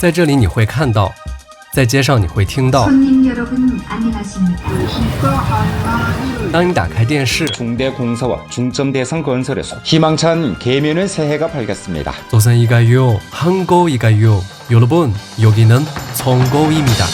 在这里你会看到，在街上你会听到。当你打开电视， 중대공사와 중점대상건설에서 희망찬 개면의 새해가 밝았습니다. 조선이가요, 한국이가요. 여러분, 여기는 성고입니다.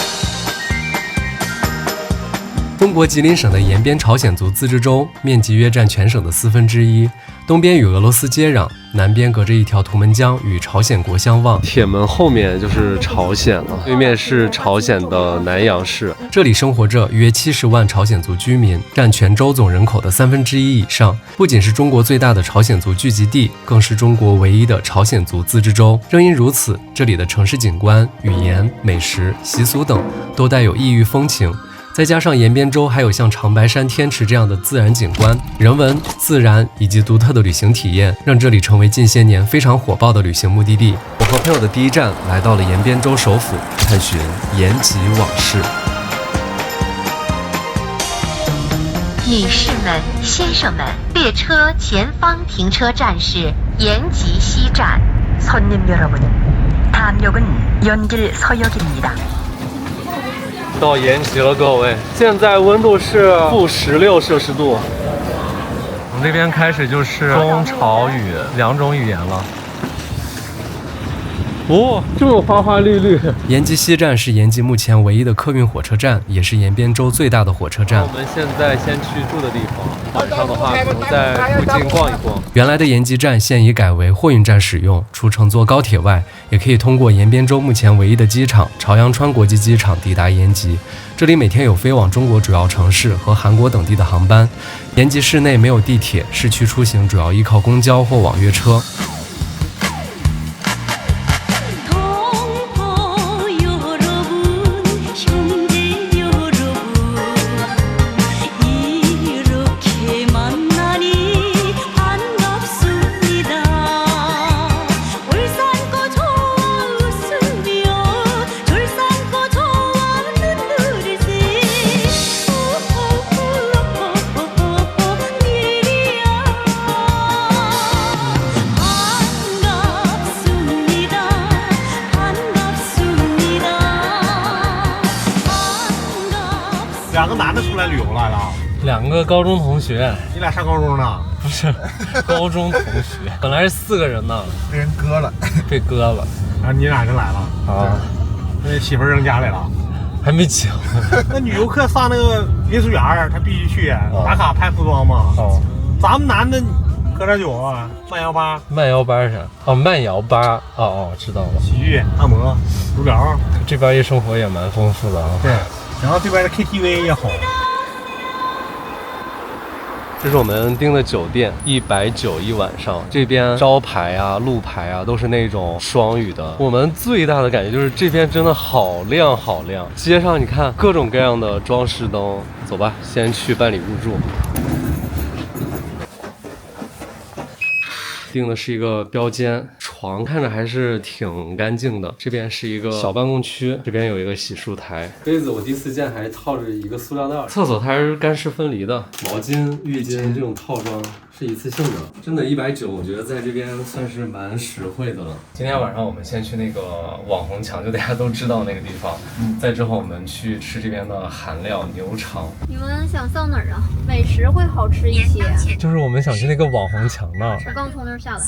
中国吉林省的延边朝鲜族自治州，面积约占全省的1/4，东边与俄罗斯接壤，南边隔着一条图们江，与朝鲜国相望。铁门后面就是朝鲜了，对面是朝鲜的南阳市。这里生活着约70万朝鲜族居民，占全州总人口的1/3以上。不仅是中国最大的朝鲜族聚集地，更是中国唯一的朝鲜族自治州。正因如此，这里的城市景观、语言、美食、习俗等都带有异域风情。再加上延边州还有像长白山天池这样的自然景观、人文、自然以及独特的旅行体验，让这里成为近些年非常火爆的旅行目的地。我和朋友的第一站来到了延边州首府，探寻延吉往事。女士们、先生们，列车前方停车站是延吉西站。손님여러분다음역은연길서역입니다。到延吉了，各位，现在温度是-16摄氏度。我们这边开始就是中朝语2种语言了。哦，这么花花绿绿。延吉西站是延吉目前唯一的客运火车站，也是延边州最大的火车站。我们现在先去住的地方，晚上的话可能在附近逛一逛。原来的延吉站现已改为货运站使用，除乘坐高铁外，也可以通过延边州目前唯一的机场朝阳川国际机场抵达延吉。这里每天有飞往中国主要城市和韩国等地的航班。延吉市内没有地铁，市区出行主要依靠公交或网约车。2个男的出来旅游来了，2个高中同学。你俩上高中呢？不是，高中同学，本来是4个人呢，被人割了，被割了。然后你俩就来了啊？那媳妇扔家里了？还没请。那女游客上那个民俗园，他必须去打卡拍服装嘛。哦，咱们男的喝点酒啊，慢摇吧。慢摇吧是啥？哦，慢摇吧。哦，知道了。洗浴、按摩、足疗，这边夜生活也蛮丰富的啊。对。然后这边的 KTV 也好。这是我们订的酒店，190一晚上。这边招牌啊、路牌啊都是那种双语的。我们最大的感觉就是这边真的好亮好亮，街上你看各种各样的装饰灯。走吧，先去办理入住。订的是一个标间，床看着还是挺干净的。这边是一个小办公区，这边有一个洗漱台。杯子我第4件还套着一个塑料袋。厕所它是干湿分离的，毛巾、浴巾这种套装是一次性的。真的190，我觉得在这边算是蛮实惠的了。今天晚上我们先去那个网红墙，就大家都知道那个地方。再之后我们去吃这边的韩料牛肠。你们想上哪儿啊？美食会好吃一些。就是我们想去那个网红墙呢。我刚从那儿下来。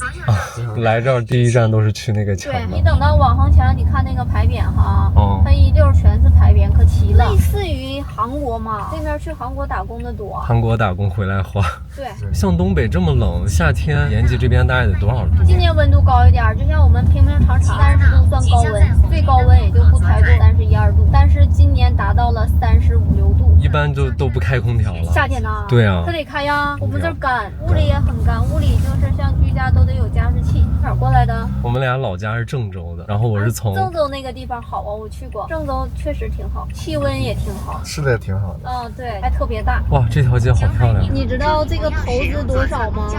来这儿第一站都是去那个墙。对，你等到网红墙，你看那个牌匾哈，它一溜全是牌匾，可齐了。类似于韩国嘛，那边去韩国打工的多。韩国打工回来花。对，像东北这么冷，夏天延吉这边大概得多少度？今年温度高一点，就像我们平平常常30度算高温，最高温也就不超过31、2度，但是今年达到了35、6度。一般就都不开空调了。夏天呢？对啊，它得开呀。我们这儿干，屋里也很干，屋里就是像居家都得有加湿器。哪儿过来的？我们俩老家是郑州的，然后我是从郑州那个地方好啊，我去过，郑州确实挺好，气温也挺好，吃的也挺好的。对，还特别大。哇，这条街好漂亮。你知道这个投资多少吗？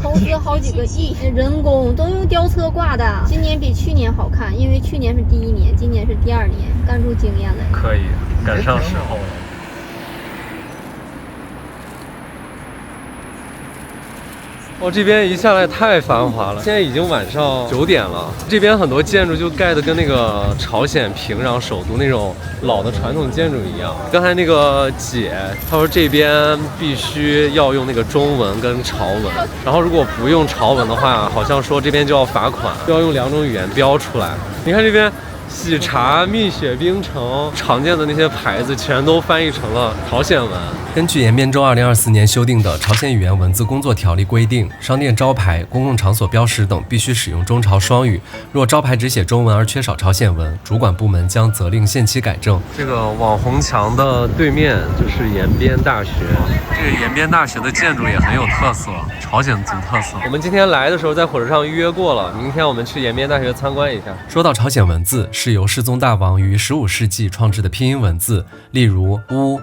投资好几个亿，人工都用吊车挂的。今年比去年好看，因为去年是第1年，今年是第2年，干出经验来。可以，赶上时候了。哦，这边一下来太繁华了，现在已经晚上9点了。这边很多建筑就盖的跟那个朝鲜平壤首都那种老的传统建筑一样。刚才那个姐她说这边必须要用那个中文跟朝文，然后如果不用朝文的话，好像说这边就要罚款，就要用2种语言标出来。你看这边喜茶、蜜雪冰城常见的那些牌子全都翻译成了朝鲜文。根据延边州2024年修订的朝鲜语言文字工作条例规定，商店招牌、公共场所标识等必须使用中朝双语。若招牌只写中文而缺少朝鲜文，主管部门将责令限期改正。这个网红墙的对面就是延边大学，这个延边大学的建筑也很有特色，朝鲜族特色。我们今天来的时候在火车上预约过了，明天我们去延边大学参观一下。说到朝鲜文字，是由世宗大王于15世纪创制的拼音文字，例如乌、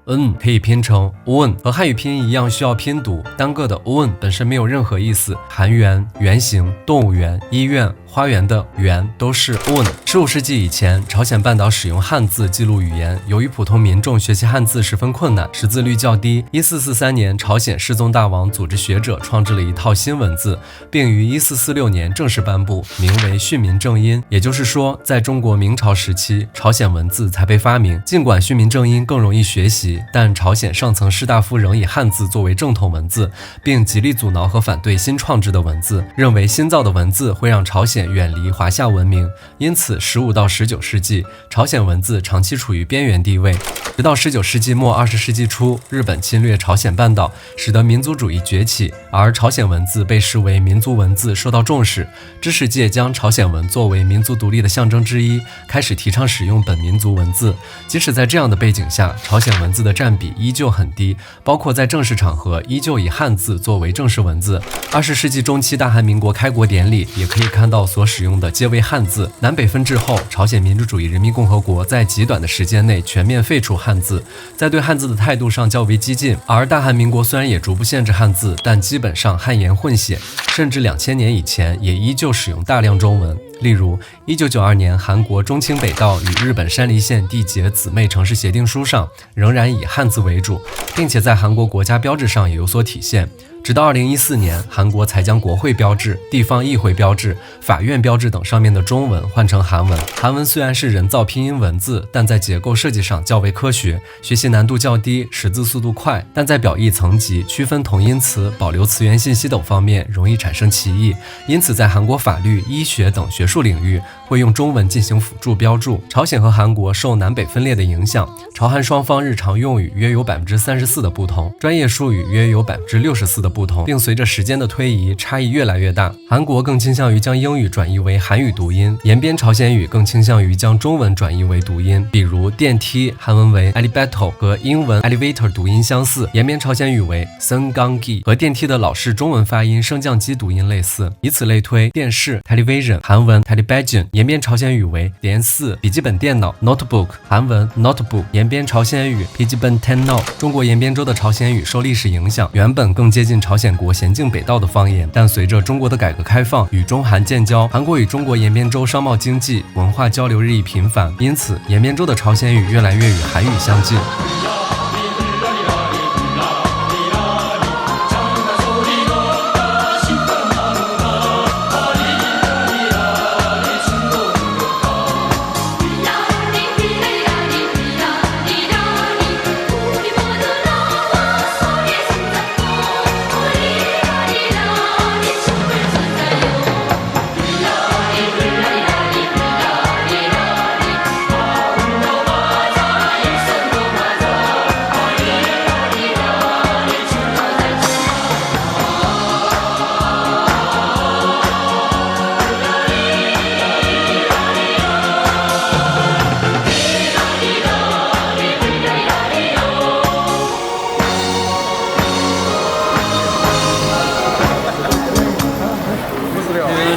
n 可以拼成 un， 和汉语拼音一样需要拼读。单个的 un 本身没有任何意思，韩园、圆形、动物园、医院、花园的园都是 un。15世纪以前，朝鲜半岛使用汉字记录语言，由于普通民众学习汉字十分困难，识字率较低。1443年，朝鲜世宗大王组织学者创制了一套新文字，并于1446年正式颁布，名为训民正音。也就是说，在中国明朝时期，朝鲜文字才被发明。尽管训民正音更容易学习，但朝鲜上层士大夫仍以汉字作为正统文字，并极力阻挠和反对新创制的文字，认为新造的文字会让朝鲜远离华夏文明。因此15到19世纪，朝鲜文字长期处于边缘地位。直到19世纪末20世纪初，日本侵略朝鲜半岛，使得民族主义崛起，而朝鲜文字被视为民族文字受到重视。知识界将朝鲜文作为民族独立的象征之一，开始提倡使用本民族文字。即使在这样的背景下，朝鲜文字的占比依旧很低，包括在正式场合依旧以汉字作为正式文字。20世纪中期大韩民国开国典礼也可以看到所使用的皆为汉字。南北分治后，朝鲜民主主义人民共和国在极短的时间内全面废除汉字，在对汉字的态度上较为激进。而大韩民国虽然也逐步限制汉字，但基本上汉言混写，甚至2000年以前也依旧使用大量中文。例如1992年韩国中清北道与日本山梨县缔结姊妹城市协定书上仍然以汉字为主，并且在韩国国家标志上也有所体现。直到2014年，韩国才将国会标志、地方议会标志、法院标志等上面的中文换成韩文。韩文虽然是人造拼音文字，但在结构设计上较为科学，学习难度较低，识字速度快，但在表意层级、区分同音词、保留词源信息等方面容易产生歧义。因此在韩国法律、医学等学术领域会用中文进行辅助标注。朝鲜和韩国受南北分裂的影响，朝韩双方日常用语约有34%的不同，专业术语约有64%的不同，并随着时间的推移，差异越来越大。韩国更倾向于将英语转译为韩语读音，延边朝鲜语更倾向于将中文转译为读音。比如电梯韩文为 elevator 和英文 elevator 读音相似，延边朝鲜语为 seongangi 和电梯的老式中文发音升降机读音类似。以此类推，电视 television 韩文 television 延边朝鲜语为联4笔记本电脑 notebook 韩文 notebook 延边朝鲜语 피지번 텐너。 中国延边州的朝鲜语受历史影响，原本更接近朝鲜国咸镜北道的方言，但随着中国的改革开放与中韩建交，韩国与中国延边州商贸经济文化交流日益频繁，因此延边州的朝鲜语越来越与韩语相近。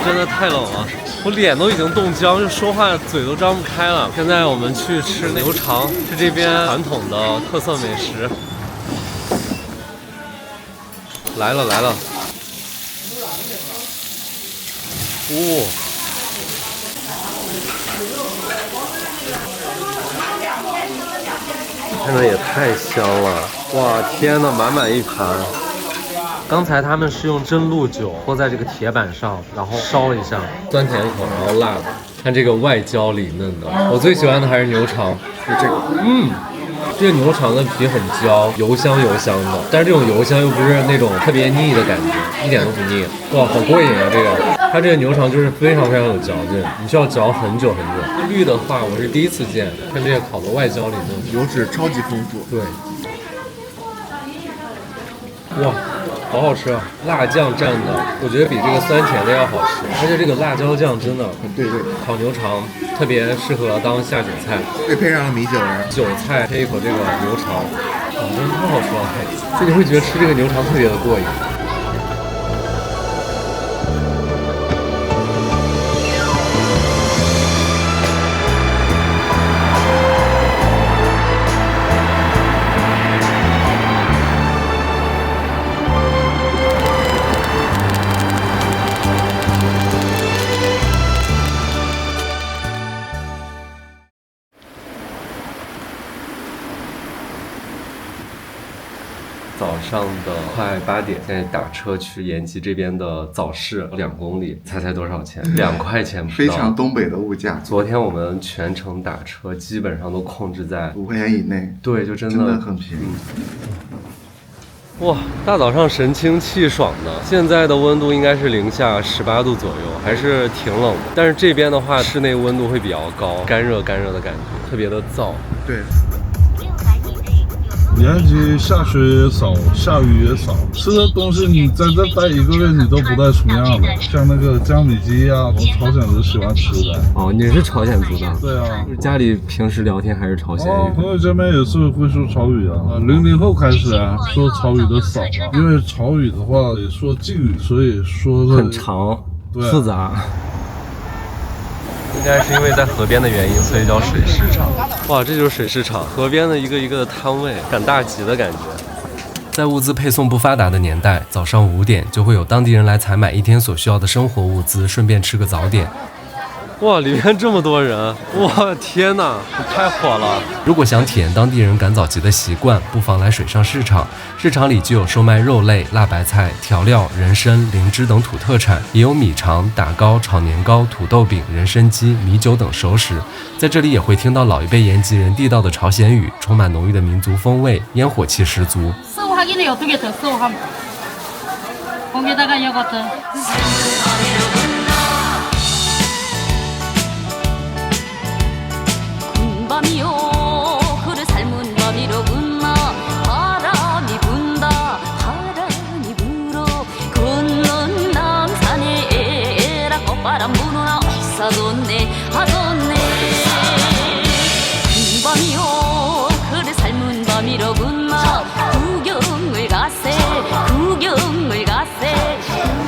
真的太冷了，我脸都已经冻僵，就说话嘴都张不开了。现在我们去吃牛肠，是这边传统的特色美食。来了来了，看着也太香了，哇天哪，满满一盘。刚才他们是用真露酒泼在这个铁板上，然后烧一下，酸甜口，然后辣的。看这个外焦里嫩的，我最喜欢的还是牛肠，就这个，这个牛肠的皮很焦，油香油香的，但是这种油香又不是那种特别腻的感觉，一点都不腻。哇，好过瘾啊！这个，它这个牛肠就是非常非常有嚼劲，你需要嚼很久很久。绿的话，我是第一次见，看这个烤的外焦里嫩，油脂超级丰富。对。哇，好好吃啊！辣酱蘸的，我觉得比这个酸甜的要好吃，而且这个辣椒酱真的很对对，烤牛肠特别适合当下酒菜，对，配上了米酒人，韭菜配一口这个牛肠，真的太好吃了，就你会觉得吃这个牛肠特别的过瘾。早上的快8点，现在打车去延吉这边的早市2公里，猜多少钱？2块钱不到，非常东北的物价。昨天我们全程打车，基本上都控制在5块钱以内。对，就真的很便宜。哇，大早上神清气爽的，现在的温度应该是零下18度左右，还是挺冷的。但是这边的话，室内温度会比较高，干热干热的感觉，特别的燥。对。延吉下雪也少，下雨也少，吃的东西你在这待1个月你都不带重样的，像那个江米鸡啊，我朝鲜族喜欢吃的。哦，你是朝鲜族的？对啊。家里平时聊天还是朝鲜语？朋友见面也是会说朝语啊。00后开始啊，说朝语的少了，因为朝语的话也说晋语，所以说的很长，复杂。应该是因为在河边的原因，所以叫水市场。哇，这就是水市场，河边的一个一个的摊位，赶大集的感觉。在物资配送不发达的年代，早上5点就会有当地人来采买一天所需要的生活物资，顺便吃个早点。哇，里面这么多人！哇，天哪，太火了！如果想体验当地人赶早集的习惯，不妨来水上市场。市场里就有售卖肉类、辣白菜、调料、人参、灵芝等土特产，也有米肠、打糕、炒年糕、土豆饼、人参鸡、米酒等熟食。在这里也会听到老一辈延吉人地道的朝鲜语，充满浓郁的民族风味，烟火气十足。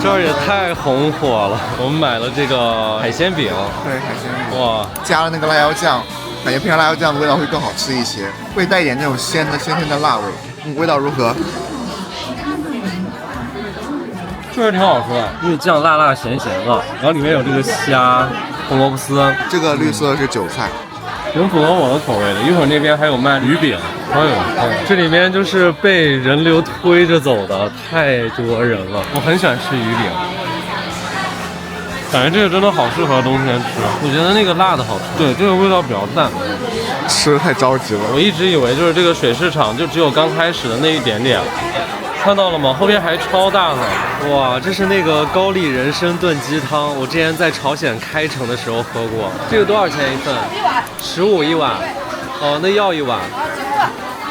这儿也太红火了！我们买了这个海鲜饼，对，海鲜饼，哇，加了那个辣椒酱，感觉配上辣椒酱的味道会更好吃一些，会带一点那种鲜甜的辣味。味道如何？确实挺好吃的，因为酱辣辣咸咸的，然后里面有这个虾、红萝卜丝，这个绿色是韭菜。挺符合我的口味的。一会儿那边还有卖鱼饼，这里面就是被人流推着走的，太多人了。我很喜欢吃鱼饼，感觉这个真的好适合冬天吃。我觉得那个辣的好吃，对，这个味道比较淡，吃的太着急了。我一直以为就是这个水市场就只有刚开始的那一点点。看到了吗？后边还超大呢！哇，这是那个高丽人参炖鸡汤，我之前在朝鲜开城的时候喝过。这个多少钱一份？15一碗。哦，那要一碗。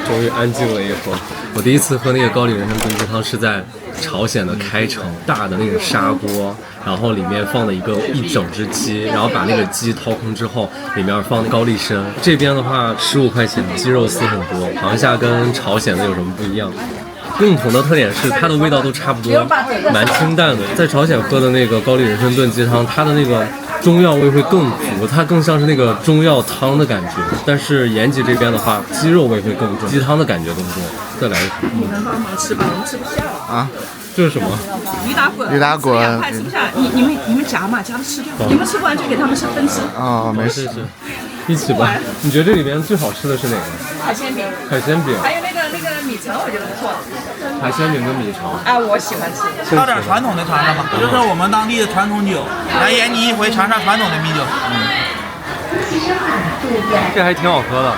终于安静了一会儿。我第一次喝那个高丽人参炖鸡汤是在朝鲜的开城，大的那种砂锅，然后里面放了一整只鸡，然后把那个鸡掏空之后，里面放高丽参。这边的话15块钱，鸡肉丝很多。尝一下跟朝鲜的有什么不一样？共同的特点是它的味道都差不多，蛮清淡的。在朝鲜喝的那个高丽人参炖鸡汤，它的那个中药味会更足，它更像是那个中药汤的感觉。但是延吉这边的话，鸡肉味会更重，鸡汤的感觉更重。再来一口，吃吧，我们吃不下了啊！这是什么？驴打滚。驴打滚。快吃不下，你们夹嘛，夹着吃掉。你们吃不完就给他们分吃。哦，没事。一起吧。你觉得这里边最好吃的是哪个？海鲜饼。海鲜饼。还有那个米城，我觉得不错。海鲜饼跟米肠啊，我喜欢吃。烧点传统的尝尝吧，这是我们当地的传统酒，来延吉一回尝尝传统的米酒。这还挺好喝的。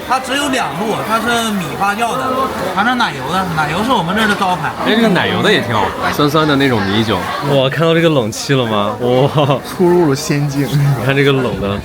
它只有2度，它是米发酵的，尝尝奶油的，奶油是我们这儿的招牌。哎，这个奶油的也挺好，酸酸的那种米酒。哇，看到这个冷气了吗？哇，出入了仙境。你看这个冷的。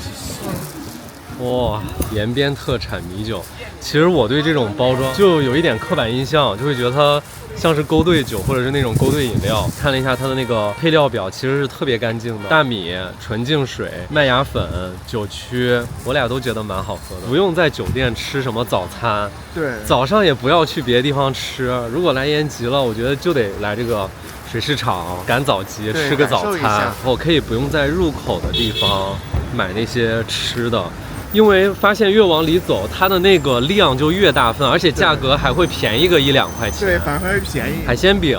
哇，延边特产米酒。其实我对这种包装就有一点刻板印象，就会觉得它像是勾兑酒或者是那种勾兑饮料。看了一下它的那个配料表，其实是特别干净的，大米、纯净水、麦芽粉、酒曲，我俩都觉得蛮好喝的。不用在酒店吃什么早餐，对，早上也不要去别的地方吃。如果来延吉了，我觉得就得来这个水市场赶早集吃个早餐。我可以不用在入口的地方买那些吃的。因为发现越往里走，它的那个量就越大份，而且价格还会便宜个1-2块钱。对，反而会便宜。海鲜饼，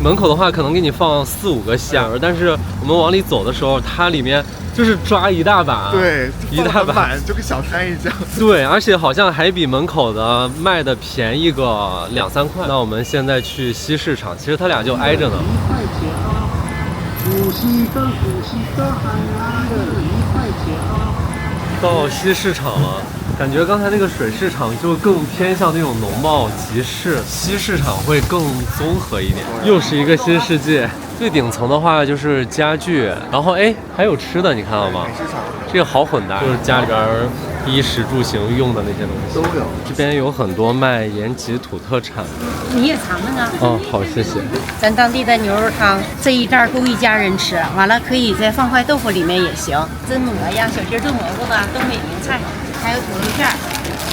门口的话可能给你放4-5个馅儿，但是我们往里走的时候，它里面就是抓一大把，对，一大把，就跟小山一样。对，而且好像还比门口的卖的便宜个2-3块。那我们现在去西市场，其实它俩就挨着呢。1块钱啊，古稀的海南的1块钱啊。到西市场了，感觉刚才那个水市场就更偏向那种农贸集市，西市场会更综合一点，又是一个新世界。最顶层的话就是家具，然后哎还有吃的，你看到吗？这个好混搭，就是家里边衣食住行用的那些东西都有。这边有很多卖延吉土特产。你也尝尝啊。哦，好，谢谢。咱当地的牛肉汤，这一袋够一家人吃，完了可以再放块豆腐里面也行。蒸馍呀，小鸡炖蘑菇的东北名菜，还有土豆片。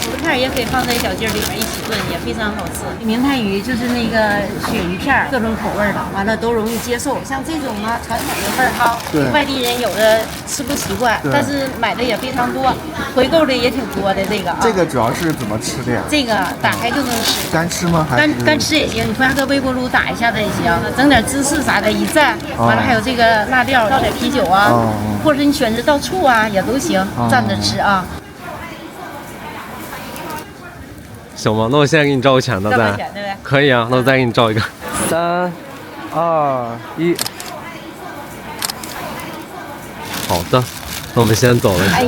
土豆片也可以放在小鸡里面一起炖，也非常好吃。明太鱼就是那个鳕鱼片，各种口味的，完了都容易接受。像这种呢，传统的味儿哈，外地人有的吃不习惯，但是买的也非常多，回购的也挺多的。这个啊，这个主要是怎么吃的呀？这个打开就能吃，干吃吗？干吃也行，你放个微波炉打一下子也行，整点芝士啥的一蘸，完了还有这个辣料，倒点啤酒啊，或者你选择倒醋啊也都行，蘸着吃啊。行吗？那我现在给你照个钱，那再可以啊，那我再给你照一个。3、2、1。好的，那我们先走了。哎，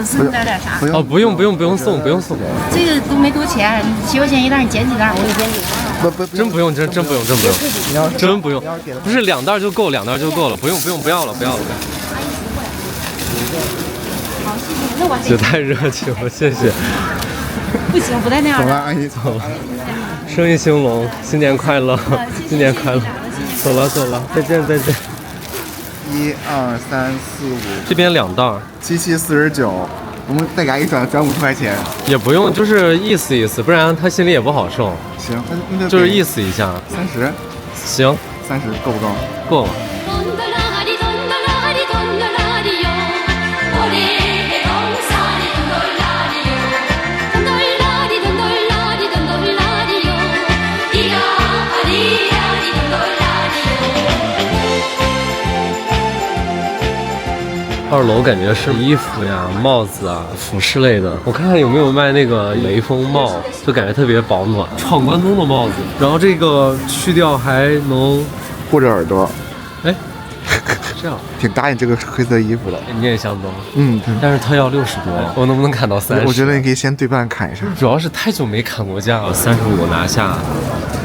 送点啥？哦，不用送，不用送。这个都没多钱，7块钱一袋，你捡几袋我给捡几袋。真不用，真不用，真不用。不是2袋就够，2袋就够了，不用，不要了。好，谢谢。那我也太热情了，谢谢。不行，不带那样的。走了，阿姨走了。生意兴隆，新年快乐，新年快乐。走了，再见。1、2、3、4、5。这边2袋，7749。我们再给阿姨转50块钱。也不用，就是意思，不然他心里也不好受。行，那就是意思一下。30。行，30够不够？够了。2楼感觉是衣服呀、帽子啊、服饰类的。我看看有没有卖那个雷锋帽，就感觉特别保暖。闯关东的帽子，然后这个去掉还能护着耳朵。哎，这样挺搭你这个黑色衣服的。你也相中？但是它要60多，我能不能砍到30？我觉得你可以先对半砍一下。主要是太久没砍过价了，35拿下，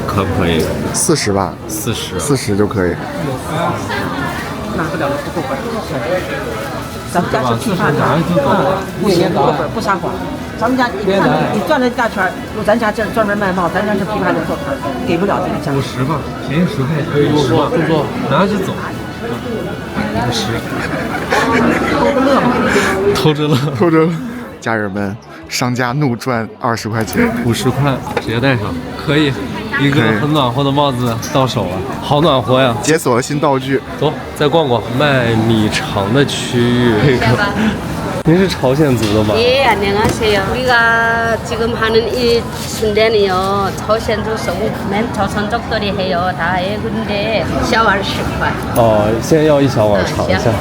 可不可以？40吧，40就可以。拿不了不够本，咱们家是批发的，不行不够本不撒谎。咱们家你看你转了一大圈，咱家这专门卖帽，咱家是批发的做摊，给不了这个价。50吧，便宜10块，可以60吧，动作拿下去走。50，偷着乐。家人们，商家怒赚20块钱，50块直接戴上，可以。一个很暖和的帽子到手了，好暖和呀！解锁了新道具，走，再逛逛卖米肠的区域。您是朝鲜族的吗？ 예, 안녕하세요. 우리가 지금 하는 이 순대는요,朝鲜族 맨 조선족들이 해요. 다 해. 근데 小碗10块。哦，先要1小碗尝一下。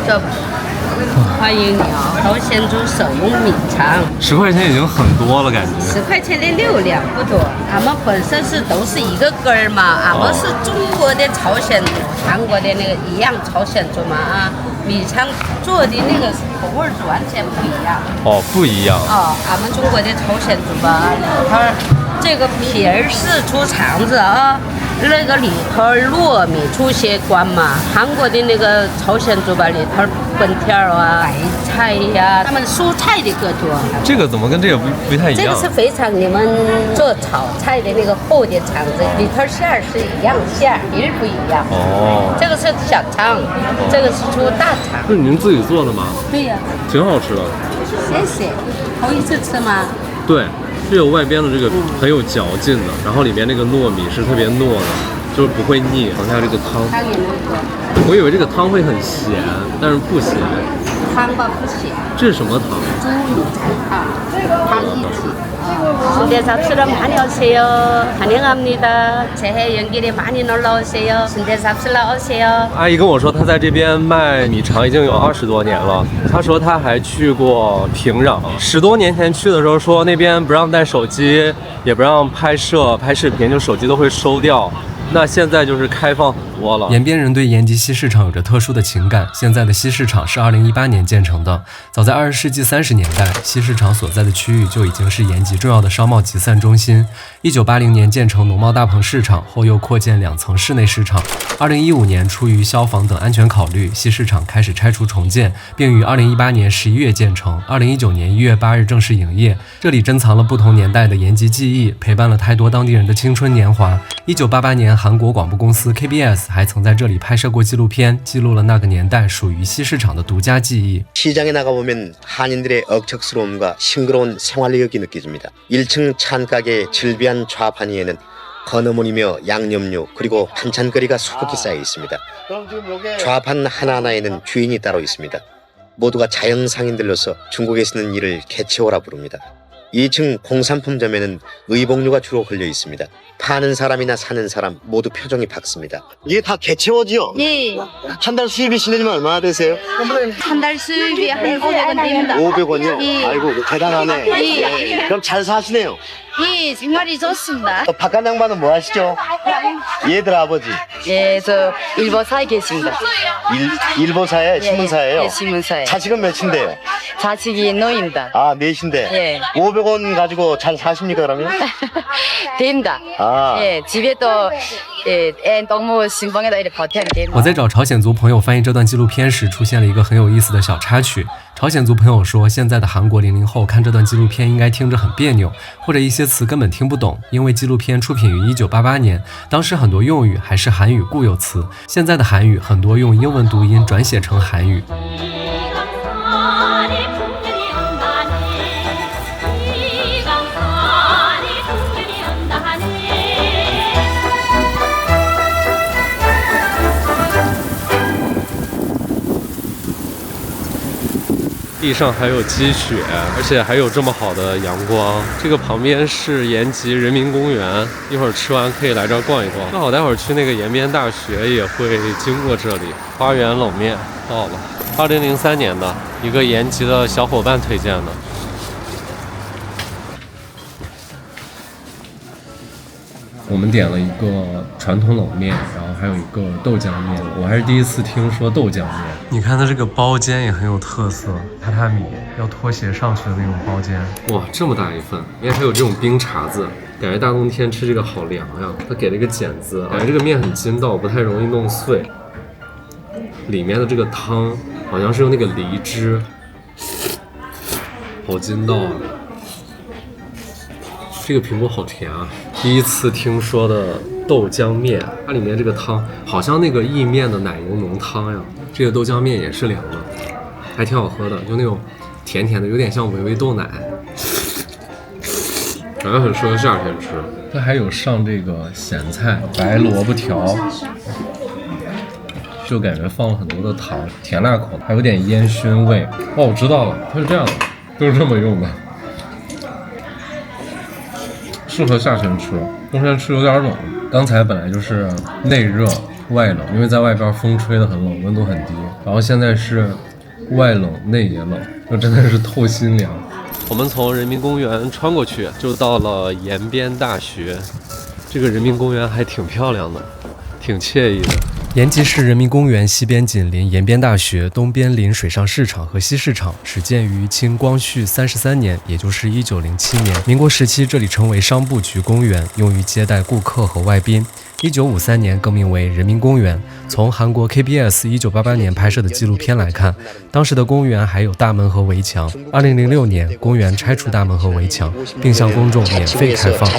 欢迎你啊！朝鲜族手工米肠，10块钱已经很多了，感觉。10块钱的6两不多，俺们本身都是一个根儿嘛，俺们是中国的朝鲜族，韩国的那个一样朝鲜族嘛啊，米肠做的那个口味是完全不一样。哦，不一样。哦，俺们中国的朝鲜族吧，它这个皮儿是出肠子啊。那个里头糯米出些关嘛，韩国的那个朝鲜族吧，里头粉条啊、白菜呀，他们蔬菜的更多。这个怎么跟这个不太一样？这个是肥肠，你们做炒菜的那个厚的肠子，里头馅儿是一样，馅儿皮不一样。哦，这个是小肠，这个是出大肠。是您自己做的吗？对呀。挺好吃的。谢谢。头一次吃吗？对。是有外边的这个很有嚼劲的，然后里面那个糯米是特别糯的，就是不会腻。等下这个汤，我以为这个汤会很咸，但是不咸。汤吧不咸。这是什么汤？猪米肠汤，汤一起。순대 잡수러 많이 오세요. 환영합니다. 새해 연길에 많이 놀러 오세요. 순대 잡수러 오세요. 阿姨跟我说，她在这边卖米肠已经有20多年了。她说她还去过平壤，10多年前去的时候说那边不让带手机，也不让拍摄、拍视频，就手机都会收掉。那现在就是开放很多了。延边人对延吉西市场有着特殊的情感。现在的西市场是2018年建成的，早在20世纪30年代，西市场所在的区域就已经是延吉重要的商贸集散中心。1980年建成农贸大棚市场，后又扩建2层室内市场。2015年，出于消防等安全考虑，西市场开始拆除重建，并于2018年11月建成，2019年1月8日正式营业。这里珍藏了不同年代的延吉记忆，陪伴了太多当地人的青春年华。1988年，韩国广播公司 KBS 还曾在这里拍摄过纪录片，记录了那个年代属于西市场的独家记忆。 시장에 나가보면 한인들의 억척스러움과 싱그러운 생활력이 느껴집니다. 1층 찬가게 질비한 좌판 위에는 건어물이며 양념류 그리고 반찬거리가 수북히 쌓여 있습니다. 좌판 하나하나에는 주인이 따로 있습니다. 모두가 자연상인들로서 중국에 쓰는 일을 개체호라 부릅니다. 2층 공산품점에는 의복류가 주로 걸려 있습니다. 파는 사람이나 사는 사람 모두 표정이 밝습니다. 이게 다 개체호지요? 예. 한 달 수입이 신내면 얼마나 되세요? 한 달 수입이 한 500원 됩니다. 500원이요? 예. 아이고 대단하네. 예. 그럼 잘 사시네요. 예, 생활이 좋습니다. 바깥 양반은 뭐 하시죠? 얘들 아버지. 예, 저 일보사에 계십니다. 일보사에 신문사예요? 예, 신문사에. 자식은 몇인데요? 자식이 너입니다. 아, 넷인데. 예. 500원 가지고 잘 사십니까 그러면? 됩니다. 아. 예, 집에 또 애 너무 신봉에다 이렇게 버텨야 됩니다. 我在找朝鲜族朋友翻译这段纪录片时，出现了一个很有意思的小插曲。朝鲜族朋友说，现在的韩国00后看这段纪录片应该听着很别扭，或者一些词根本听不懂，因为纪录片出品于1988年，当时很多用语还是韩语固有词，现在的韩语很多用英文读音转写成韩语。地上还有积雪，而且还有这么好的阳光。这个旁边是延吉人民公园，一会儿吃完可以来这儿逛一逛。正好待会儿去那个延边大学也会经过这里。花园冷面到了，2003年的一个延吉的小伙伴推荐的。我们点了一个传统冷面，然后还有一个豆浆面。我还是第一次听说豆浆面。你看它这个包间也很有特色，榻榻米要拖鞋上去的那种包间。哇，这么大一份，里面还有这种冰碴子，感觉大冬天吃这个好凉呀。它给了一个剪子，感觉这个面很筋道，不太容易弄碎。里面的这个汤好像是用那个梨汁，好筋道啊。这个苹果好甜啊！第一次听说的豆浆面，它里面这个汤好像那个意面的奶油浓汤呀。这个豆浆面也是凉的，还挺好喝的，就那种甜甜的，有点像维维豆奶，感觉很适合夏天吃。它还有上这个咸菜，白萝卜条，就感觉放了很多的糖，甜辣口，还有点烟熏味。哦，我知道了，它是这样的，都是这么用的。适合夏天吃，冬天吃有点冷。刚才本来就是内热外冷，因为在外边风吹得很冷，温度很低。然后现在是外冷内也冷，这真的是透心凉。我们从人民公园穿过去，就到了延边大学。这个人民公园还挺漂亮的，挺惬意的。延吉市人民公园西边紧邻延边大学，东边临水上市场和西市场，始建于清光绪33年，也就是1907年。民国时期，这里成为商部局公园，用于接待顾客和外宾。1953年更名为人民公园。从韩国 KBS 1988年拍摄的纪录片来看，当时的公园还有大门和围墙。2006年，公园拆除大门和围墙，并向公众免费开放。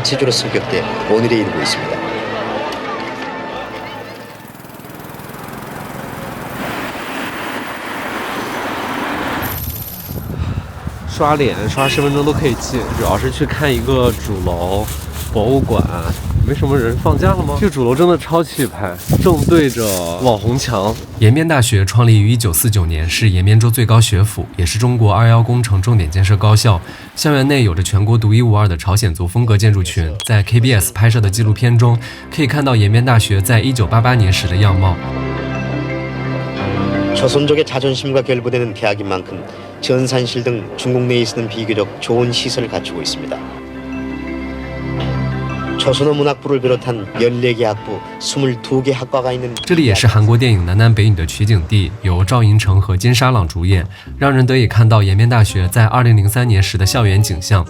刷脸、刷身份证都可以进，主要是去看一个主楼博物馆。没什么人，放假了吗？这个主楼真的超气派，正对着网红墙。延边大学创立于1949年，是延边州最高学府，也是中国211工程重点建设高校。校园内有着全国独一無二的朝鲜族风格建筑群。在 KBS 拍摄的纪录片中，可以看到延边大学在1988年时的样貌。조선족의 자존심과 결부되는 대학인 만큼 전산실 등 중국 내에서는 비교적 좋은 시설을 갖추고 있습니다. 조선어 문학부를 비롯한 14개 학부, 22개 학과가 있는 这里也是韩国电影《南南北女》的取景地，由赵寅成和金沙朗主演，让人得以看到延边大学在2003年时的校园景象。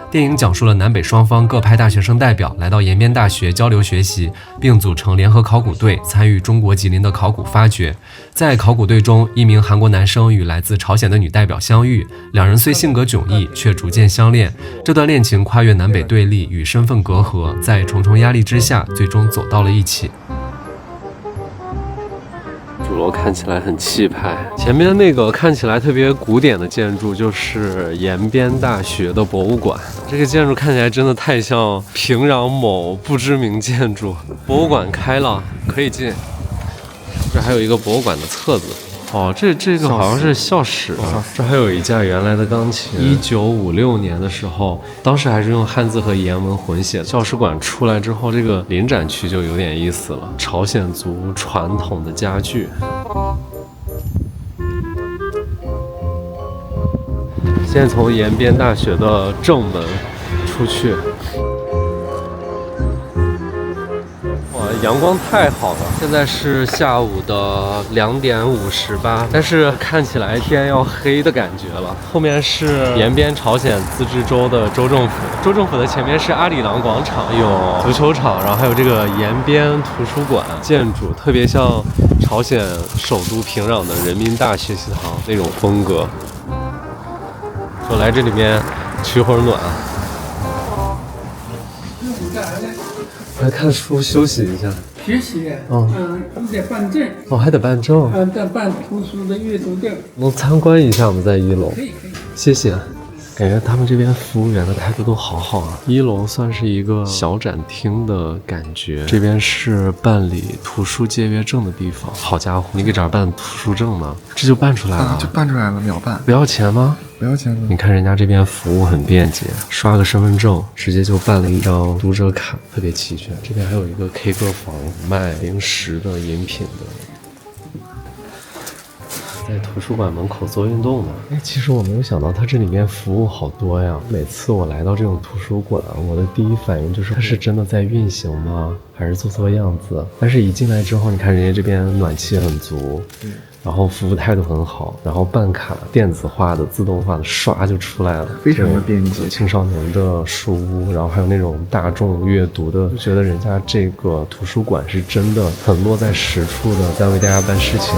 电影讲述了南北双方各派大学生代表来到延边大学交流学习，并组成联合考古队，参与中国吉林的考古发掘。在考古队中，一名韩国男生与来自朝鲜的女代表相遇，两人虽性格迥异，却逐渐相恋。这段恋情跨越南北对立与身份隔阂，在重重压力之下，最终走到了一起。主楼看起来很气派，前面那个看起来特别古典的建筑就是延边大学的博物馆。这个建筑看起来真的太像平壤某不知名建筑。博物馆开了，可以进。这还有一个博物馆的册子。哦，这个好像是校史啊。这还有一架原来的钢琴。1956年的时候，当时还是用汉字和颜文混写的。教史馆出来之后，这个临展区就有点意思了，朝鲜族传统的家具。现在从延边大学的正门出去。阳光太好了，现在是下午的2点58，但是看起来天要黑的感觉了。后面是延边朝鲜自治州的州政府，州政府的前面是阿里郎广场，有足球场，然后还有这个延边图书馆，建筑特别像朝鲜首都平壤的人民大学习堂那种风格。就来这里面取会儿暖啊。来看书休息一下，学习你得办证还得办证，得办图书的阅读证。能参观一下我们在1楼？可以，谢谢。感觉他们这边服务员的态度都好好啊。1楼算是一个小展厅的感觉，这边是办理图书借阅证的地方。好家伙，你给这儿办图书证呢？这就办出来了？就办出来了，秒办。不要钱吗？不要钱的。你看人家这边服务很便捷，刷个身份证直接就办了一张读者卡，特别齐全。这边还有一个 K 歌房，卖零食的、饮品的。在图书馆门口做运动呢。其实我没有想到它这里面服务好多呀。每次我来到这种图书馆，我的第一反应就是它是真的在运行吗？还是做样子？但是一进来之后，你看人家这边暖气很足，然后服务态度很好，然后办卡电子化的、自动化的刷就出来了，非常的便捷。青少年的书屋，然后还有那种大众阅读的，就觉得人家这个图书馆是真的很落在实处的，在为大家办事情。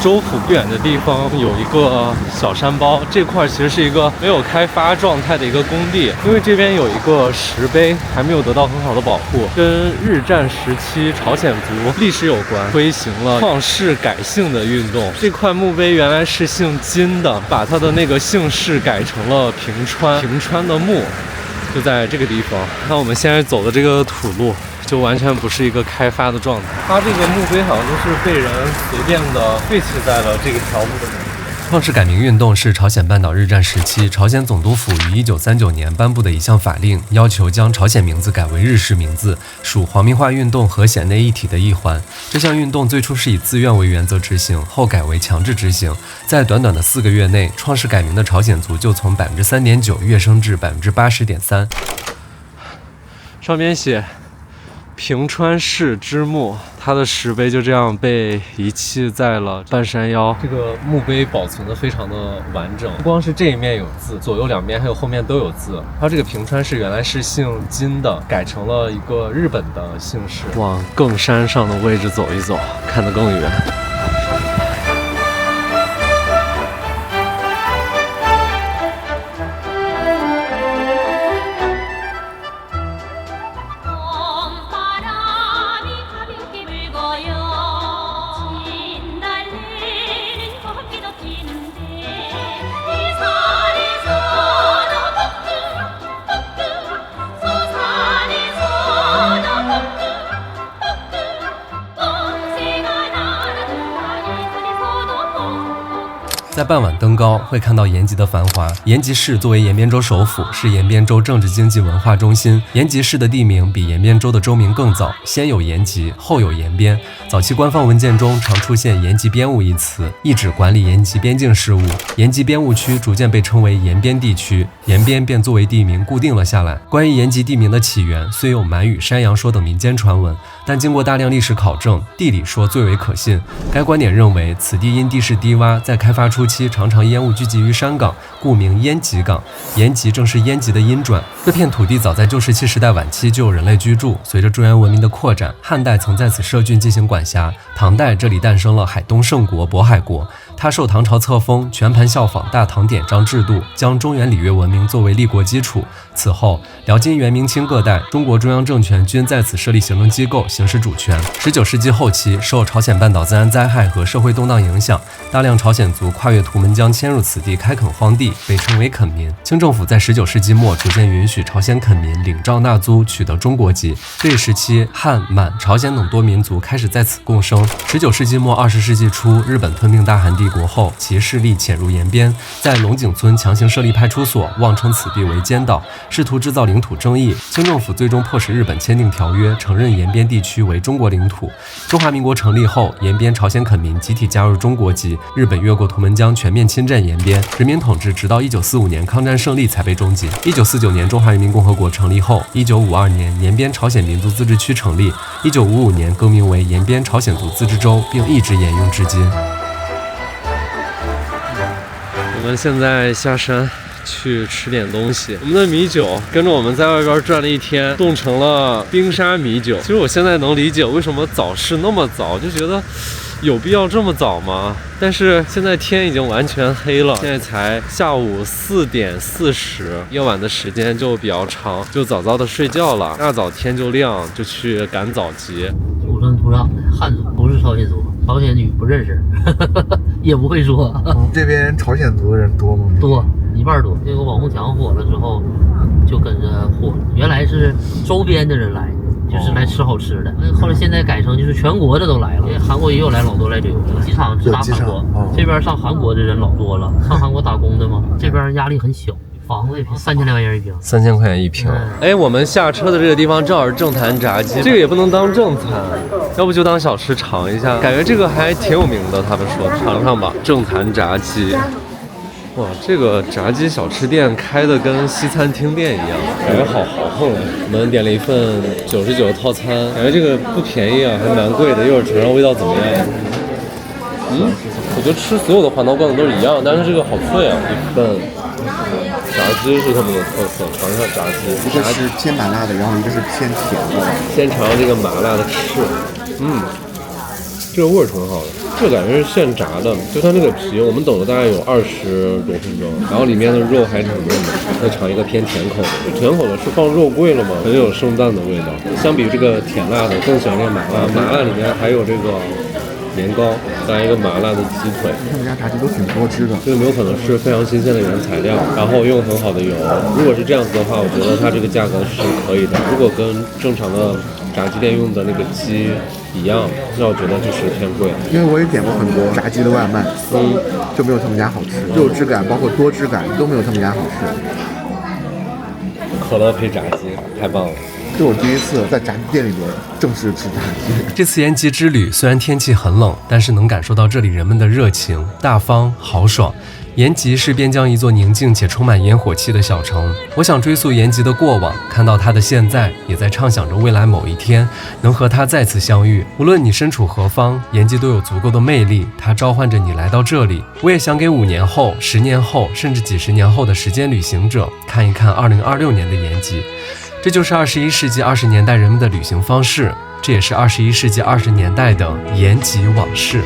州府不远的地方有一个小山包，这块其实是一个没有开发状态的一个工地，因为这边有一个石碑还没有得到很好的保护，跟日战时期朝鲜族历史有关，推行了创世改姓的运动。这块墓碑原来是姓金的，把他的那个姓氏改成了平川的墓，就在这个地方。那我们现在走的这个土路就完全不是一个开发的状态，它这个墓碑好像就是被人随便的废弃在了这个条路里。创世改名运动是朝鲜半岛日战时期朝鲜总督府于1939年颁布的一项法令，要求将朝鲜名字改为日式名字，属皇民化运动和显内一体的一环。这项运动最初是以自愿为原则执行，后改为强制执行。在短短的4个月内，创世改名的朝鲜族就从 3.9% 跃升至 80.3%。上面写平川氏之墓，它的石碑就这样被遗弃在了半山腰。这个墓碑保存的非常的完整，不光是这一面有字，左右两边还有后面都有字。它这个平川氏原来是姓金的，改成了一个日本的姓氏。往更山上的位置走一走，看得更远。在傍晚登高，会看到延吉的繁华。延吉市作为延边州首府，是延边州政治经济文化中心。延吉市的地名比延边州的州名更早，先有延吉，后有延边。早期官方文件中常出现延吉边务一词，意指管理延吉边境事务。延吉边务区逐渐被称为延边地区，延边便作为地名固定了下来。关于延吉地名的起源，虽有满语、山羊说等民间传闻，但经过大量历史考证，地理说最为可信。该观点认为，此地因地势低洼，在开发初期常常烟雾聚集于山岗，故名烟吉港。延吉正是烟吉的音转。这片土地早在旧石器时代晚期就有人类居住，随着中原文明的扩展，汉代曾在此设郡进行管辖，唐代这里诞生了海东胜国渤海国。它受唐朝册封，全盘效仿大唐典章制度，将中原礼乐文明作为立国基础。此后，辽金元明清各代，中国中央政权均在此设立行政机构，行使主权。19世纪后期，受朝鲜半岛自然灾害和社会动荡影响，大量朝鲜族跨越图们江迁入此地开垦荒地，被称为垦民。清政府在19世纪末逐渐允许朝鲜垦民领诏纳租，取得中国籍。这一时期，汉、满、朝鲜等多民族开始在此共生。19世纪末20世纪初，日本吞并大韩帝国后，其势力潜入延边，在龙井村强行设立派出所，妄称此地为尖岛，试图制造领土争议。清政府最终迫使日本签订条约，承认延边地区为中国领土。中华民国成立后，延边朝鲜垦民集体加入中国籍，日本越过图们江全面侵占延边，殖民统治直到1945年抗战胜利才被终结。1949年中华人民共和国成立后，1952年延边朝鲜民族自治区成立，1955年更名为延边朝鲜族自治州，并一直沿用至今。我们现在下山去吃点东西。我们的米酒跟着我们在外边转了一天，冻成了冰沙米酒。其实我现在能理解为什么早市那么早，就觉得有必要这么早吗？但是现在天已经完全黑了，现在才下午4点40，夜晚的时间就比较长，就早早的睡觉了。大早天就亮，就去赶早集。土生土长的汉族，不是朝鲜族，朝鲜语不认识，也不会说。这边朝鲜族的人多吗？多，1半多。这个网红墙火了之后，就跟着火。原来是周边的人来，就是来吃好吃的。后来现在改成就是全国的都来了，因为韩国也有来老多来旅游的。机场直达韩国，这边上韩国的人老多了，上韩国打工的嘛，这边压力很小。房子也便宜，3000来块钱一平，3000块钱一平。哎，我们下车的这个地方正好是正坛炸鸡，这个也不能当正餐，要不就当小吃尝一下。感觉这个还挺有名的，他们说尝尝吧。正坛炸鸡，哇，这个炸鸡小吃店开的跟西餐厅店一样，感觉好豪横啊。我们点了一份99的套餐，感觉这个不便宜啊，还蛮贵的。一会儿尝尝味道怎么样？我觉得吃所有的环刀罐头都是一样，但是这个好脆啊，一份。炸鸡是他们的特色，尝一下炸鸡。一个是偏麻辣的，然后一个是偏甜的。先尝这个麻辣的翅，这个味儿挺好的。这个感觉是现炸的，就它那个皮，我们等了大概有20多分钟，然后里面的肉还挺嫩的。再尝一个偏甜口的，甜口的是放肉桂了吗？很有生蛋的味道。相比这个甜辣的，更喜欢这个麻辣。麻辣里面还有这个年糕，加一个麻辣的鸡腿。他们家炸鸡都挺多汁的，这个有可能是非常新鲜的原材料，然后用很好的油。如果是这样子的话，我觉得它这个价格是可以的。如果跟正常的炸鸡店用的那个鸡一样，让我觉得就是偏贵。因为我也点过很多炸鸡的外卖，就没有他们家好吃，肉质感包括多汁感都没有他们家好吃。可乐配炸鸡，太棒了！这我第一次在炸鸡店里面正式吃炸鸡。这次延吉之旅虽然天气很冷，但是能感受到这里人们的热情、大方、豪爽。延吉是边疆一座宁静且充满烟火气的小城。我想追溯延吉的过往，看到它的现在，也在畅想着未来某一天能和它再次相遇。无论你身处何方，延吉都有足够的魅力，它召唤着你来到这里。我也想给5年后、10年后，甚至几十年后的时间旅行者看一看2026年的延吉。这就是21世纪20年代人们的旅行方式，这也是21世纪20年代的延吉往事。